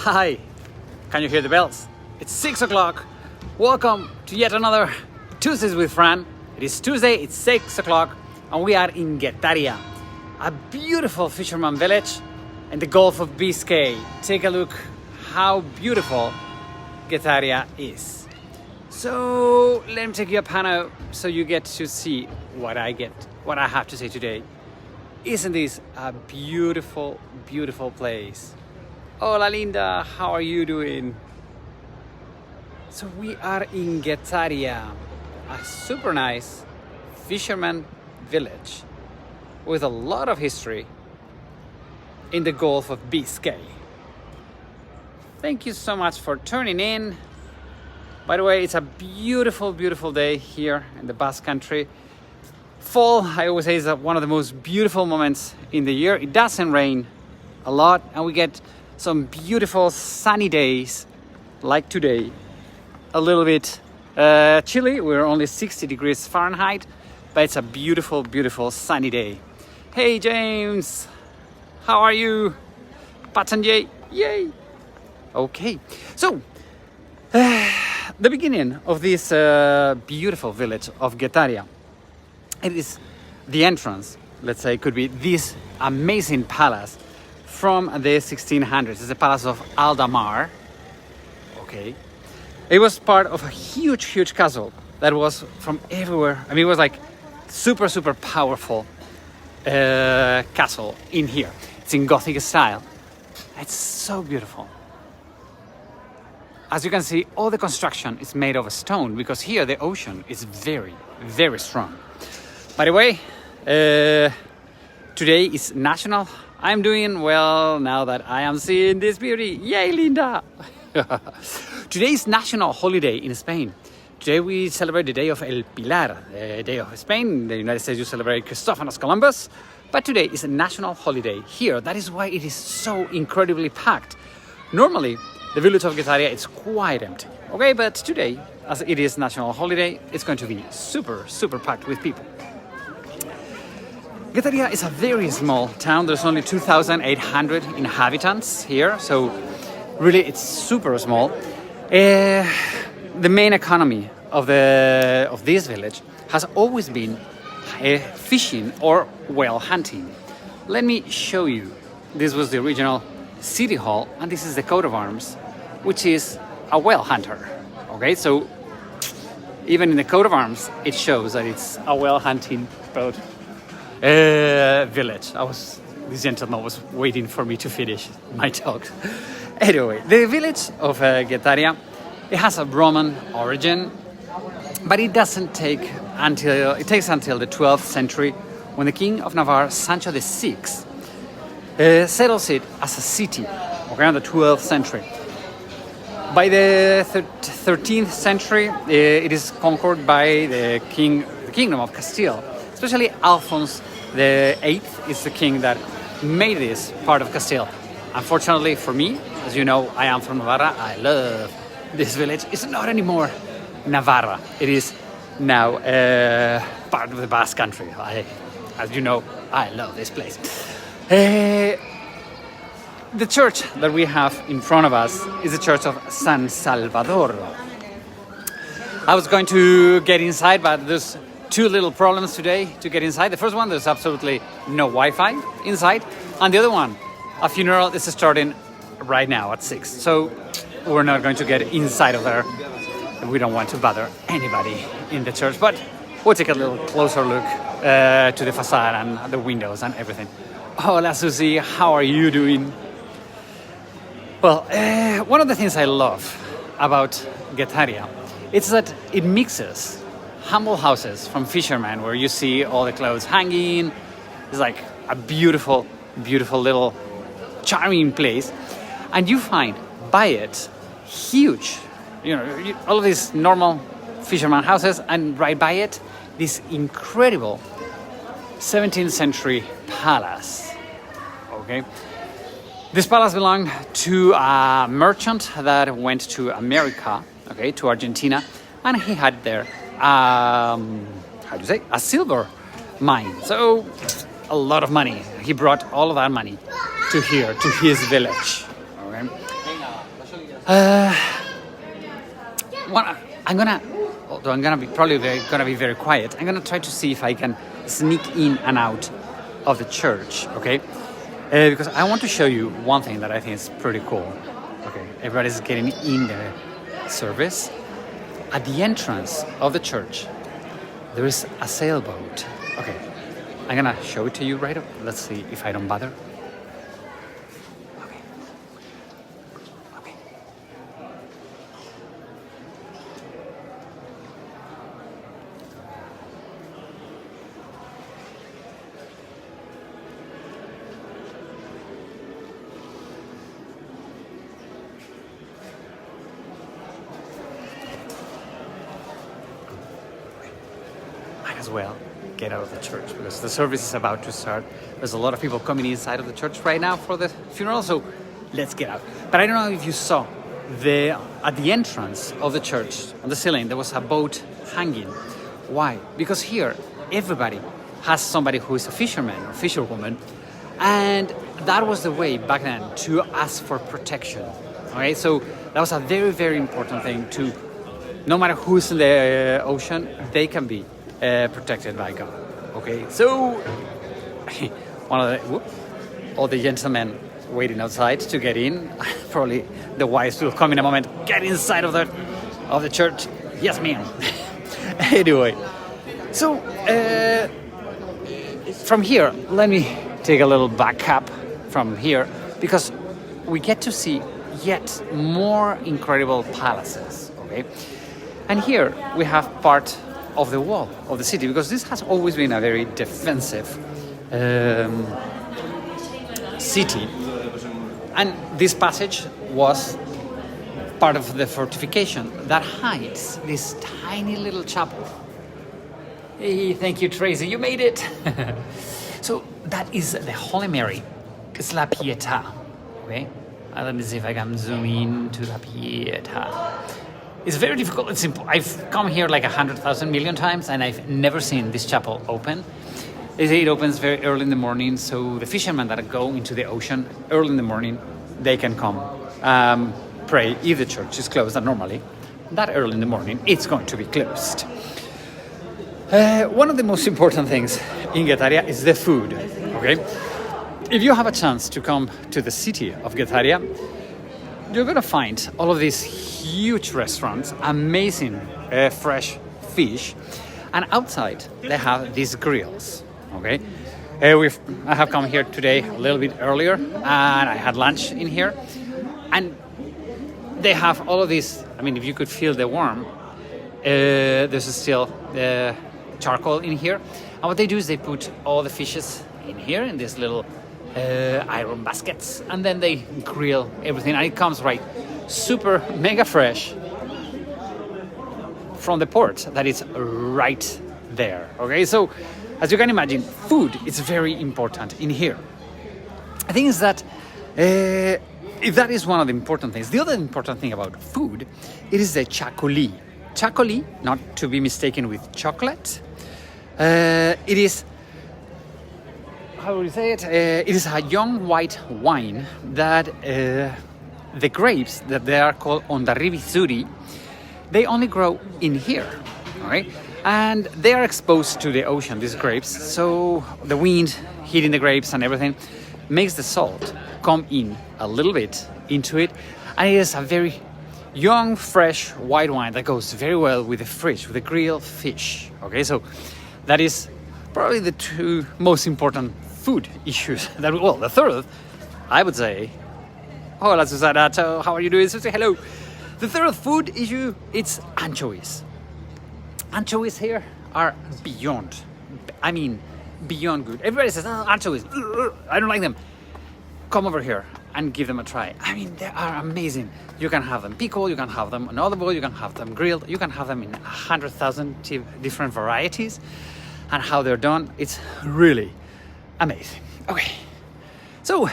Hi, can you hear the bells? It's 6 o'clock. Welcome to yet another Tuesdays with Fran. It is Tuesday, it's 6 o'clock, and we are in Getaria, a beautiful fisherman village in the Gulf of Biscay. Take a look how beautiful Getaria is. So let me take you up Hannah so you get to see what I have to say today. Isn't this a beautiful, beautiful place? Hola Linda, how are you doing? So we are in Getaria, a super nice fisherman village with a lot of history in the Gulf of Biscay. Thank you so much for tuning in. By the way, it's a beautiful, beautiful day here in the Basque Country. Fall, I always say, is one of the most beautiful moments in the year. It doesn't rain a lot and we get some beautiful sunny days like today. A little bit chilly, we're only 60 degrees Fahrenheit, but it's a beautiful, beautiful sunny day. Hey James, how are you? Patanjay, yay! Okay, so the beginning of this beautiful village of Getaria, it is the entrance, let's say, could be this amazing palace from the 1600s. It's the Palace of Aldamar. Okay. It was part of a huge, huge castle that was from everywhere. I mean, it was like super, super powerful castle in here. It's in Gothic style. It's so beautiful. As you can see, all the construction is made of stone because here the ocean is very, very strong. By the way, today is national. I'm doing well now that I am seeing this beauty. Yay, Linda! Today is national holiday in Spain. Today we celebrate the day of El Pilar, the day of Spain. In the United States you celebrate Christopherus Columbus. But today is a national holiday here. That is why it is so incredibly packed. Normally, the village of Getaria is quite empty. Okay, but today, as it is national holiday, it's going to be super, super packed with people. Getaria is a very small town. There's only 2,800 inhabitants here, so really it's super small. The main economy of this village has always been fishing or whale hunting. Let me show you. This was the original city hall, and this is the coat of arms, which is a whale hunter. Okay, so even in the coat of arms, it shows that it's a whale hunting boat. Village. This gentleman was waiting for me to finish my talk. Anyway, the village of Getaria, it has a Roman origin, but it takes until the 12th century when the King of Navarre, Sancho VI, settles it as a city, around the 12th century. By the 13th century, it is conquered by the Kingdom of Castile. Especially Alphonse VIII is the king that made this part of Castile. Unfortunately for me, as you know, I am from Navarra. I love this village. It's not anymore Navarra. It is now part of the Basque Country. As you know, I love this place. The church that we have in front of us is the church of San Salvador. I was going to get inside, but there's two little problems today to get inside. The first one, there's absolutely no Wi-Fi inside. And the other one, a funeral is starting right now at 6. So we're not going to get inside of there. We don't want to bother anybody in the church. But we'll take a little closer look to the facade and the windows and everything. Hola Susie, how are you doing? Well, one of the things I love about Getaria is that it mixes humble houses from fishermen where you see all the clothes hanging. It's like a beautiful, beautiful little charming place. And you find by it huge, all of these normal fisherman houses, and right by it, this incredible 17th century palace. Okay. This palace belonged to a merchant that went to America, okay, to Argentina, and he had there a silver mine. So a lot of money. He brought all of that money to here, to his village. Okay? I'm gonna, although I'm gonna be probably very quiet. I'm gonna try to see if I can sneak in and out of the church. Okay, because I want to show you one thing that I think is pretty cool. Okay, everybody's getting in the service. At the entrance of the church, there is a sailboat. Okay, I'm gonna show it to you right up. Let's see if I don't bother. Okay. Okay. Might as well get out of the church because the service is about to start. There's a lot of people coming inside of the church right now for the funeral, so let's get out. But I don't know if you saw at the entrance of the church on the ceiling there was a boat hanging. Why? Because here everybody has somebody who is a fisherman or fisherwoman, and that was the way back then to ask for protection. Okay, so that was a very, very important thing to, no matter who's in the ocean, they can be protected by God. Okay, so all the gentlemen waiting outside to get in. Probably the wives will come in a moment. Get inside of the church. Yes, ma'am. Anyway, so from here, let me take a little back up from here because we get to see yet more incredible palaces. Okay, and here we have part of the wall of the city because this has always been a very defensive city, and this passage was part of the fortification that hides this tiny little chapel. Hey, thank you, Tracy, you made it. So that is the Holy Mary. It's La Pietà. Okay, let me see if I can zoom in to La Pietà. It's very difficult. It's simple. I've come here like 100,000 million times, and I've never seen this chapel open. They say it opens very early in the morning, so the fishermen that go into the ocean early in the morning, they can come pray if the church is closed. And normally, that early in the morning, it's going to be closed. One of the most important things in Getaria is the food. Okay, if you have a chance to come to the city of Getaria, you're gonna find all of these huge restaurants, amazing fresh fish, and outside they have these grills. Okay, I have come here today a little bit earlier, and I had lunch in here, and they have all of these. I mean, if you could feel the warmth, there's still charcoal in here, and what they do is they put all the fishes in here in this little iron baskets, and then they grill everything, and it comes right super mega fresh from the port that is right there. Okay, so as you can imagine, food is very important in here. I think is that if that is one of the important things, the other important thing about food, it is the chacoli. Chacoli, not to be mistaken with chocolate. It is, how would you say it? It is a young white wine that the grapes that they are called Ondarribizuri, they only grow in here, all right? And they are exposed to the ocean, these grapes, so the wind hitting the grapes and everything makes the salt come in a little bit into it, and it is a very young, fresh white wine that goes very well with the fish, with the grilled fish. Okay, so that is probably the two most important food issues. The third, I would say. Hola, Susana. So how are you doing? So say hello. The third food issue, it's anchovies. Anchovies here are beyond good. Everybody says, oh, anchovies, I don't like them. Come over here and give them a try. I mean, they are amazing. You can have them pickled, you can have them on olive oil, you can have them grilled, you can have them in 100,000 different varieties. And how they're done, it's really amazing. Okay, so,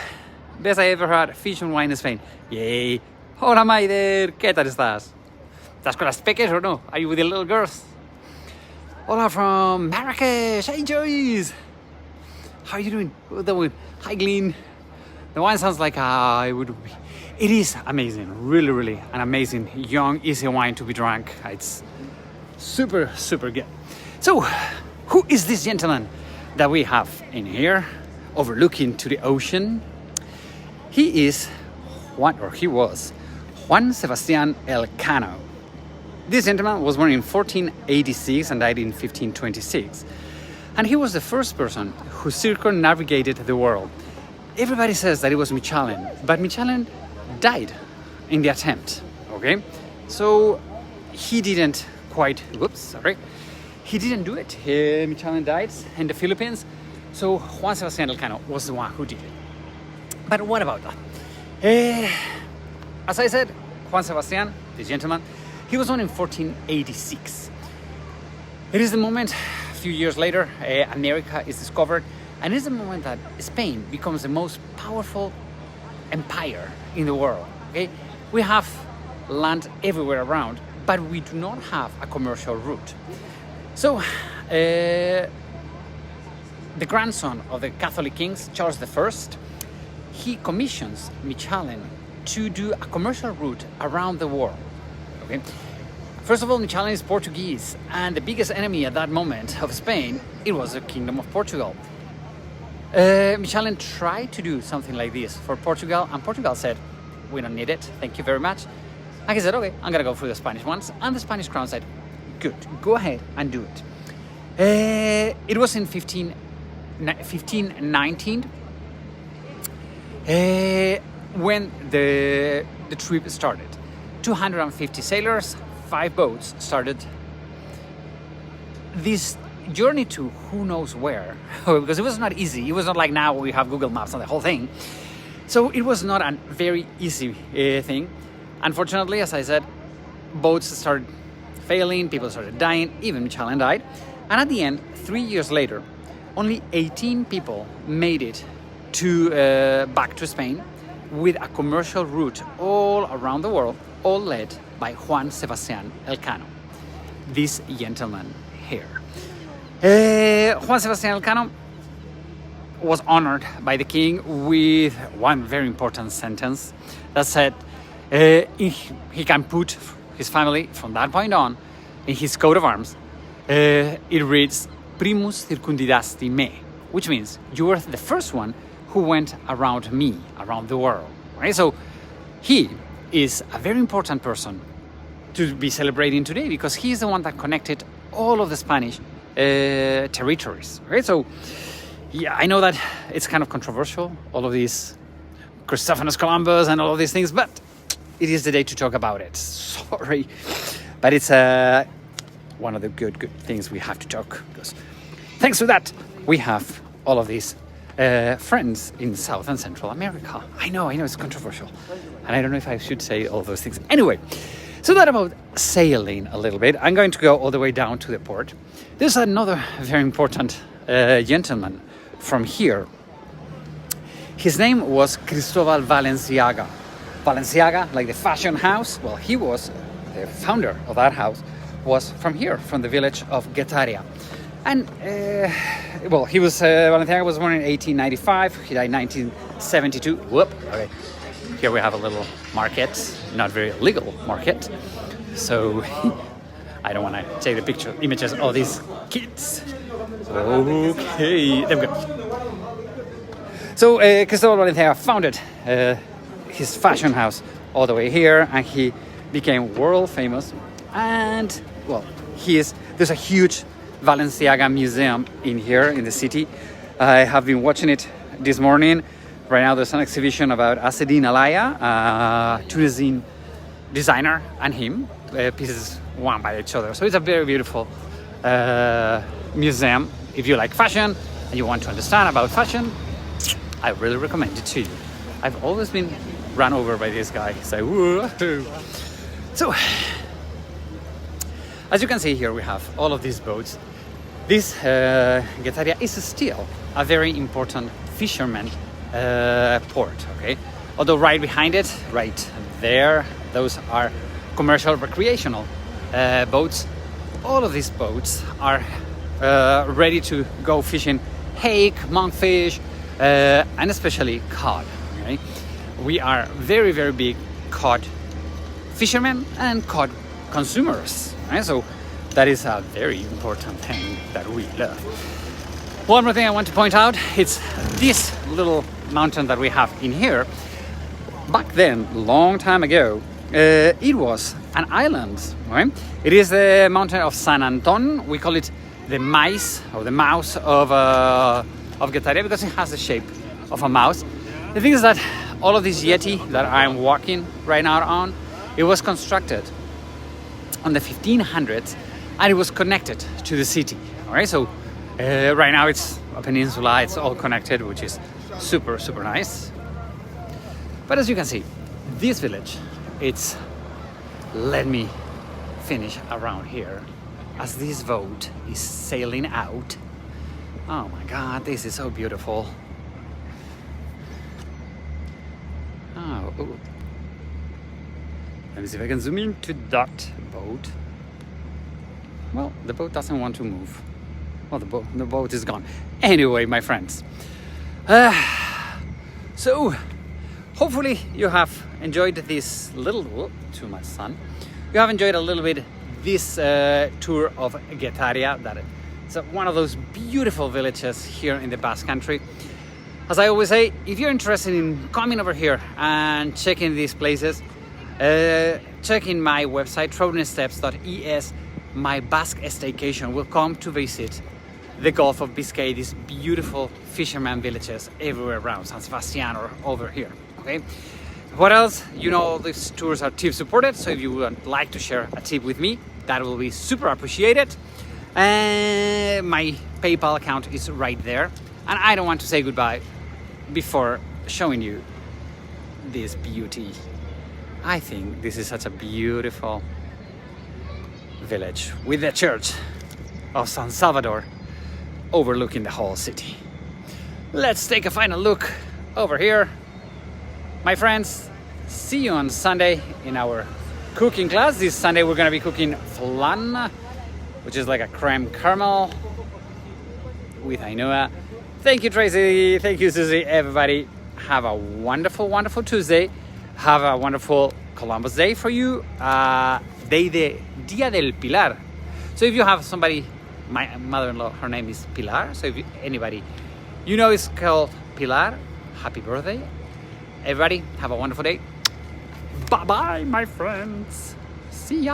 best I ever had fish and wine in Spain. Yay. Hola, Maider, ¿qué tal estás? ¿Estás con las peques or no? Are you with the little girls? Hola from Marrakesh. Hey, Joyce. How are you doing? Hi, Glenn. The wine sounds like it is amazing, really, really an amazing, young, easy wine to be drunk. It's super, super good. So, who is this gentleman that we have in here, overlooking to the ocean? He was Juan Sebastian Elcano. This gentleman was born in 1486 and died in 1526. And he was the first person who circumnavigated the world. Everybody says that it was Michelin, but Michelin died in the attempt, okay? So he didn't he didn't do it. Michelin died in the Philippines, so Juan Sebastian Elcano was the one who did it. But what about that? As I said, Juan Sebastian, this gentleman, he was born in 1486. It is the moment, a few years later, America is discovered, and it is the moment that Spain becomes the most powerful empire in the world. Okay? We have land everywhere around, but we do not have a commercial route. So, the grandson of the Catholic kings, Charles I, he commissions Michelin to do a commercial route around the world. Okay? First of all, Michelin is Portuguese, and the biggest enemy at that moment of Spain, it was the Kingdom of Portugal. Michelin tried to do something like this for Portugal, and Portugal said, we don't need it, thank you very much. And he said, okay, I'm gonna go for the Spanish ones, and the Spanish crown said, good, go ahead and do it. It was in 1519 when the trip started. 250 sailors, 5 boats started this journey to who knows where, because it was not easy. It was not like now we have Google Maps and the whole thing. So it was not a very easy thing. Unfortunately, as I said, boats started failing, people started dying, even Michelin died. And at the end, 3 years later, only 18 people made it to back to Spain with a commercial route all around the world, all led by Juan Sebastian Elcano, this gentleman here. Juan Sebastian Elcano was honored by the king with one very important sentence that said he can put his family from that point on in his coat of arms. It reads, Primus circundidasti me, which means you were the first one who went around me, around the world. Right? So he is a very important person to be celebrating today because he is the one that connected all of the Spanish territories. Right? So yeah, I know that it's kind of controversial, all of these Christopherus Columbus and all of these things, but it is the day to talk about it. Sorry, but it's one of the good things we have to talk, because thanks to that we have all of these friends in South and Central America. I know it's controversial, and I don't know if I should say all those things. Anyway, so that about sailing a little bit. I'm going to go all the way down to the port. There's another very important gentleman from here. His name was Cristobal Valenciaga. Valenciaga, like the fashion house, well, he was the founder of that house, was from here, from the village of Getaria. And, he was, Valenciaga was born in 1895, he died in 1972. Okay. Here we have a little market, not very legal market. So, I don't want to take the images of these kids. Okay, there we go. So, Cristobal Valenciaga founded his fashion house all the way here, and he became world famous. And, well, there's a huge Valenciaga museum in here in the city. I have been watching it this morning. Right now there's an exhibition about Asedin Alaya, a Tunisian designer, and him, pieces one by each other. So it's a very beautiful museum. If you like fashion and you want to understand about fashion, I really recommend it to you. I've always been run over by this guy. So, whoa. So, as you can see here, we have all of these boats. This Getaria is still a very important fisherman port, okay? Although right behind it, right there, those are commercial recreational boats. All of these boats are ready to go fishing hake, monkfish, and especially cod, right? we are very, very big cod fishermen and cod consumers. Right? So that is a very important thing that we love. One more thing I want to point out, it's this little mountain that we have in here. Back then, long time ago, it was an island. Right? It is the mountain of San Anton. We call it the mice or the mouse of Getaria because it has the shape of a mouse. The thing is that all of this yeti that I'm walking right now on, it was constructed on the 1500s and it was connected to the city. All right, so right now it's a peninsula, it's all connected, which is super, super nice. But as you can see, this village, it's, let me finish around here as this boat is sailing out. Oh my God, this is so beautiful. Oh, ooh. Let me see if I can zoom into that boat. Well, the boat doesn't want to move. Well, the boat is gone. Anyway, my friends. So, hopefully you have enjoyed this little, too much sun. You have enjoyed a little bit this tour of Getaria. That is one of those beautiful villages here in the Basque Country. As I always say, if you're interested in coming over here and checking these places, checking my website, trodensteps.es, my Basque staycation will come to visit the Gulf of Biscay, these beautiful fisherman villages everywhere around, San Sebastian or over here, okay? What else? You know, these tours are tip supported, so if you would like to share a tip with me, that will be super appreciated. My PayPal account is right there. And I don't want to say goodbye before showing you this beauty. I think this is such a beautiful village with the church of San Salvador overlooking the whole city. Let's take a final look over here. My friends, see you on Sunday in our cooking class. This Sunday we're gonna be cooking flan, which is like a creme caramel with Ainhoa. Thank you, Tracy. Thank you, Susie. Everybody, have a wonderful, wonderful Tuesday. Have a wonderful Columbus Day for you. Dia del Pilar. So if you have somebody, my mother-in-law, her name is Pilar. So if anybody you know is called Pilar, happy birthday. Everybody, have a wonderful day. Bye-bye, my friends. See ya.